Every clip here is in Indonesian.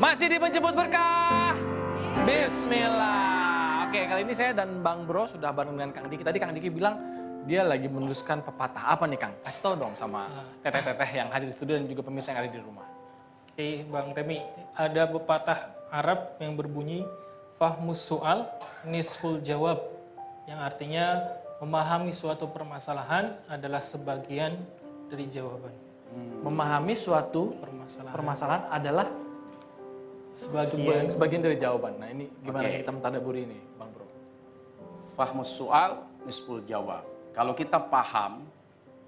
Masih di Penjemput Berkah. Bismillah. Oke, kali ini saya dan Bang Bro sudah bareng dengan Kang Diki. Tadi Kang Diki bilang dia lagi menuliskan pepatah. Apa nih Kang? Kasih tau dong sama teteh-teteh yang hadir di studio dan juga pemirsa yang ada di rumah. Oke, Bang Temi, ada pepatah Arab yang berbunyi fahmus su'al nisful jawab, yang artinya memahami suatu permasalahan adalah sebagian dari jawaban. Memahami suatu permasalahan adalah sebagian dari jawaban. Nah ini gimana kita mentadaburi ini, Bang Bro? Fahmus soal nisful jawab. Kalau kita paham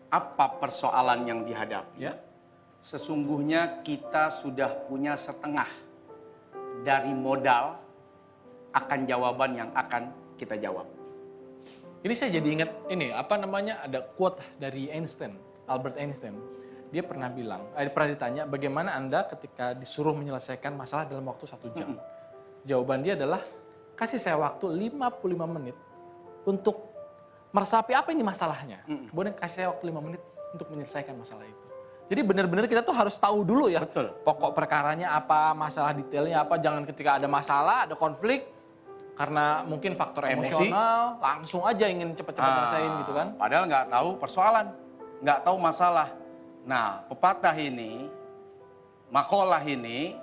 apa persoalan yang dihadapi, Ya. sesungguhnya kita sudah punya setengah dari modal akan jawaban yang akan kita jawab. Ini saya jadi ingat ini, ada quote dari Einstein, Albert Einstein. Dia pernah bilang, pernah ditanya bagaimana Anda ketika disuruh menyelesaikan masalah dalam waktu 1 jam. Jawaban dia adalah, kasih saya waktu 55 menit untuk meresapi apa ini masalahnya. Kemudian kasih saya waktu 5 menit untuk menyelesaikan masalah itu. Jadi benar-benar kita tuh harus tahu dulu ya, Betul. pokok perkaranya apa, masalah detailnya apa. Jangan ketika ada masalah, ada konflik, karena mungkin faktor emosional, langsung aja ingin cepat-cepat selesaiin gitu kan. Padahal nggak tahu persoalan, nggak tahu masalah. Nah, pepatah ini, makalah ini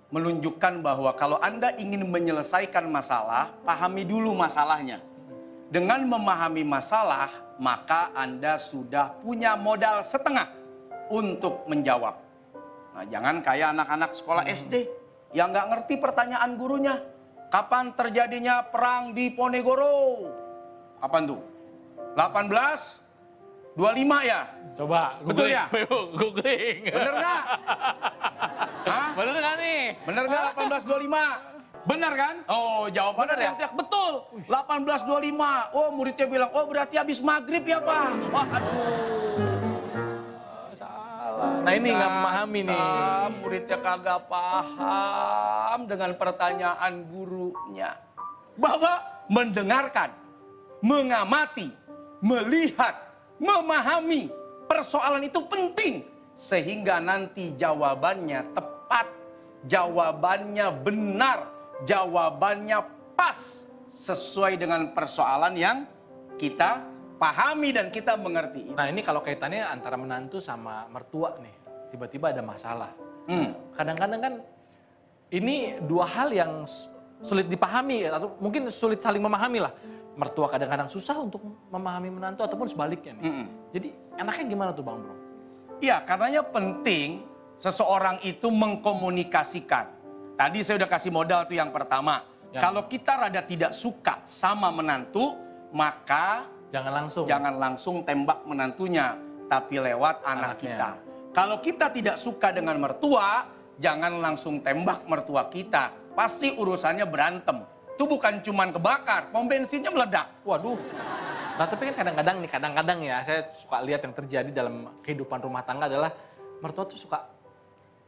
menunjukkan bahwa kalau Anda ingin menyelesaikan masalah, pahami dulu masalahnya. Dengan memahami masalah, maka Anda sudah punya modal setengah untuk menjawab. Nah, jangan kayak anak-anak sekolah SD yang nggak ngerti pertanyaan gurunya. Kapan terjadinya perang di Ponegoro? Kapan tuh? 1825 ya? Coba, Betul ya? Googling. Bener nggak? Hah? Bener nggak nih? Bener nggak 1825? Bener kan? Oh, jawabannya Bener ya? teriak-teriak. Betul, 1825. Oh, muridnya bilang, oh berarti habis maghrib ya Pak? Wah, Salah. Nah ini nggak memahami nih. Muridnya kagak paham dengan pertanyaan gurunya. Bahwa mendengarkan, mengamati, melihat, memahami persoalan itu penting. Sehingga nanti jawabannya tepat, jawabannya benar, jawabannya pas. Sesuai dengan persoalan yang kita pahami dan kita mengerti. Nah ini kalau kaitannya antara menantu sama mertua nih. Tiba-tiba ada masalah. Kadang-kadang kan ini dua hal yang sulit dipahami atau mungkin sulit saling memahami lah. Mertua kadang-kadang susah untuk memahami menantu ataupun sebaliknya nih. Jadi enaknya gimana tuh Bang Bro? Iya, karenanya penting seseorang itu mengkomunikasikan. Tadi saya udah kasih modal tuh yang pertama. Kalau kita rada tidak suka sama menantu, maka jangan langsung tembak menantunya, tapi lewat anak kita. Kalau kita tidak suka dengan mertua, jangan langsung tembak mertua kita. Pasti urusannya berantem. Itu bukan cuman kebakar, pom bensinnya meledak. Waduh. Nah tapi kan kadang-kadang ya saya suka lihat yang terjadi dalam kehidupan rumah tangga adalah mertua tuh suka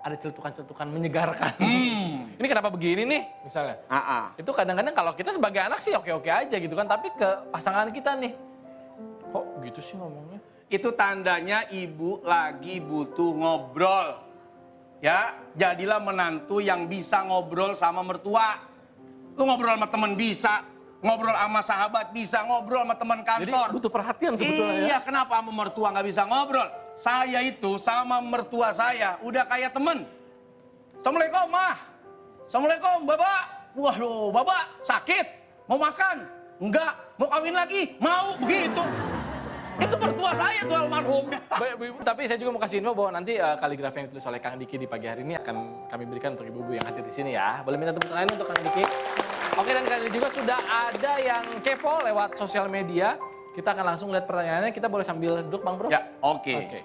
ada celutukan-celutukan menyegarkan. Ini kenapa begini nih misalnya. Itu kadang-kadang kalau kita sebagai anak sih oke-oke aja gitu kan. Tapi ke pasangan kita nih, kok gitu sih ngomongnya. Itu tandanya ibu lagi butuh ngobrol. Ya, jadilah menantu yang bisa ngobrol sama mertua. Lu ngobrol sama teman bisa, ngobrol sama sahabat bisa, ngobrol sama teman kantor. Jadi butuh perhatian sebetulnya ya. Iya, kenapa sama mertua nggak bisa ngobrol? Saya itu sama mertua saya udah kayak temen. Assalamualaikum, Mah. Assalamualaikum, Bapak. Waduh, Bapak sakit? Mau makan? Enggak. Mau kawin lagi? Mau, begitu. Itu mertua saya tuh almarhum. Baik, Bu Ibu, tapi saya juga mau kasih info bahwa nanti kaligrafi yang ditulis oleh Kang Diki di pagi hari ini akan kami berikan untuk ibu-ibu yang hadir di sini ya. Boleh minta tepuk tangan untuk Kang Diki. Oke, dan kali ini juga sudah ada yang kepo lewat sosial media. Kita akan langsung lihat pertanyaannya. Kita boleh sambil duduk, Bang Bro? Ya, oke.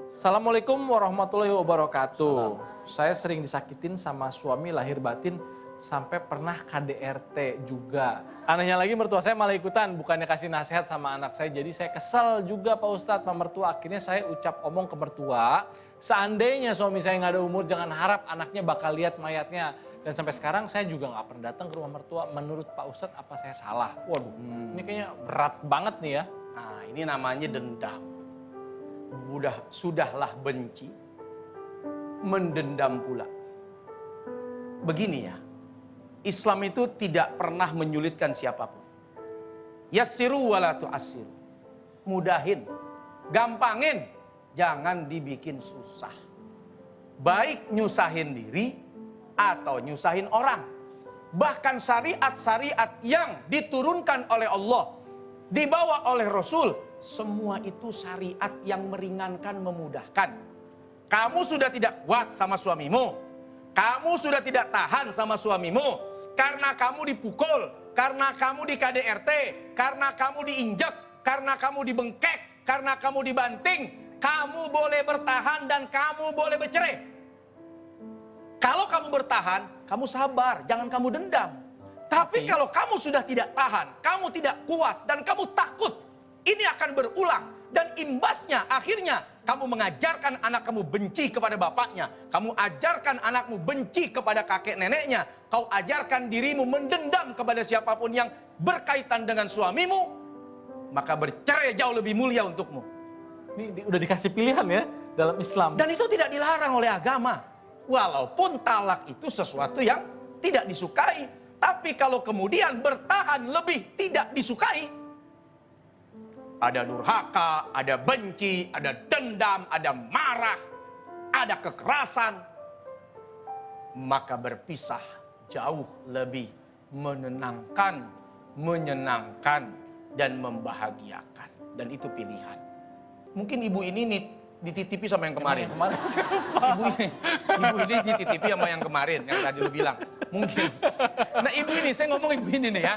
Assalamualaikum warahmatullahi wabarakatuh. Saya sering disakitin sama suami lahir batin sampai pernah KDRT juga. Anehnya lagi mertua saya malah ikutan, bukannya kasih nasihat sama anak saya. Jadi saya kesel juga Pak Ustadz sama mertua. Akhirnya saya ucap omong ke mertua, seandainya suami saya nggak ada umur, jangan harap anaknya bakal lihat mayatnya. Dan sampai sekarang saya juga nggak pernah datang ke rumah mertua. Menurut Pak Ustadz apa saya salah? Waduh, ini kayaknya berat banget nih ya. Nah, ini namanya dendam. Sudahlah benci, mendendam pula. begini ya, Islam itu tidak pernah menyulitkan siapapun. Yassiru wala tu'assiru. Mudahin, gampangin, jangan dibikin susah. Baik nyusahin diri atau nyusahin orang. Bahkan syariat-syariat yang diturunkan oleh Allah, dibawa oleh Rasul, semua itu syariat yang meringankan, memudahkan. Kamu sudah tidak kuat sama suamimu, kamu sudah tidak tahan sama suamimu, karena kamu dipukul, karena kamu di KDRT, karena kamu diinjak, karena kamu dibengkek, karena kamu dibanting, kamu boleh bertahan dan kamu boleh bercerai. Kalau kamu bertahan, kamu sabar, jangan kamu dendam. Tapi kalau kamu sudah tidak tahan, kamu tidak kuat, dan kamu takut, ini akan berulang. Dan imbasnya, akhirnya, kamu mengajarkan anak kamu benci kepada bapaknya. Kamu ajarkan anakmu benci kepada kakek neneknya. Kau ajarkan dirimu mendendam kepada siapapun yang berkaitan dengan suamimu. Maka bercerai jauh lebih mulia untukmu. Ini udah dikasih pilihan ya dalam Islam. Dan itu tidak dilarang oleh agama. Walaupun talak itu sesuatu yang tidak disukai. Tapi kalau kemudian bertahan lebih tidak disukai. Ada durhaka, ada benci, ada dendam, ada marah, ada kekerasan. Maka berpisah jauh lebih menenangkan, menyenangkan, dan membahagiakan. Dan itu pilihan. Mungkin ibu ini nih dititipi sama yang kemarin. Ibu ini dititipi sama yang kemarin, yang tadi lu bilang. Mungkin. Nah ibu ini, saya ngomong ibu ini nih ya.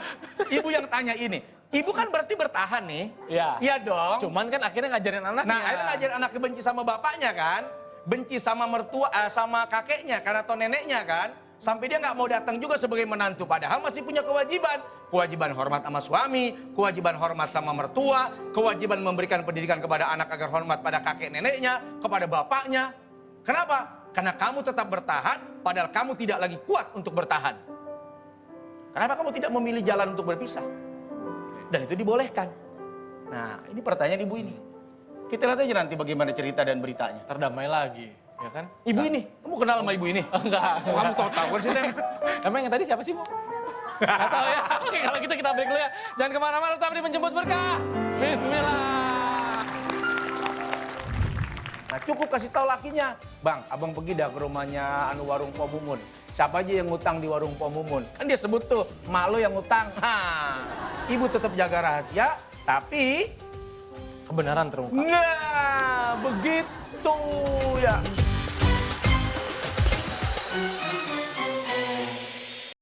Ibu yang tanya ini. Ibu kan berarti bertahan nih. Iya. Iya dong. Cuman kan akhirnya ngajarin anaknya. Nah akhirnya ngajarin anaknya benci sama bapaknya kan. Benci sama mertua, sama kakeknya kan, atau neneknya kan. Sampai dia nggak mau datang juga sebagai menantu. Padahal masih punya kewajiban. Kewajiban hormat sama suami, kewajiban hormat sama mertua, kewajiban memberikan pendidikan kepada anak agar hormat pada kakek neneknya, kepada bapaknya. Kenapa? Karena kamu tetap bertahan, padahal kamu tidak lagi kuat untuk bertahan. Kenapa kamu tidak memilih jalan untuk berpisah? Dan itu dibolehkan. Nah, ini pertanyaan ibu ini. Kita lihat aja nanti bagaimana cerita dan beritanya. Terdamai lagi, ya kan? Ibu ini, kamu kenal sama ibu ini? Enggak. Oh, kamu tahu kan sih, Tem? Emang yang tadi siapa sih, Bu? Nggak tahu ya. Oke, kalau gitu kita break dulu ya. Jangan kemana-mana, tetap di Penjemput Berkah. Bismillah. Nah cukup kasih tahu lakinya, Bang, abang pergi dah ke rumahnya anu warung Pomumun. Siapa aja yang ngutang di warung Pomumun? Kan dia sebut tuh, mak lo yang ngutang. Ibu tetap jaga rahasia, tapi Kebenaran terungkap. nah begitu ya.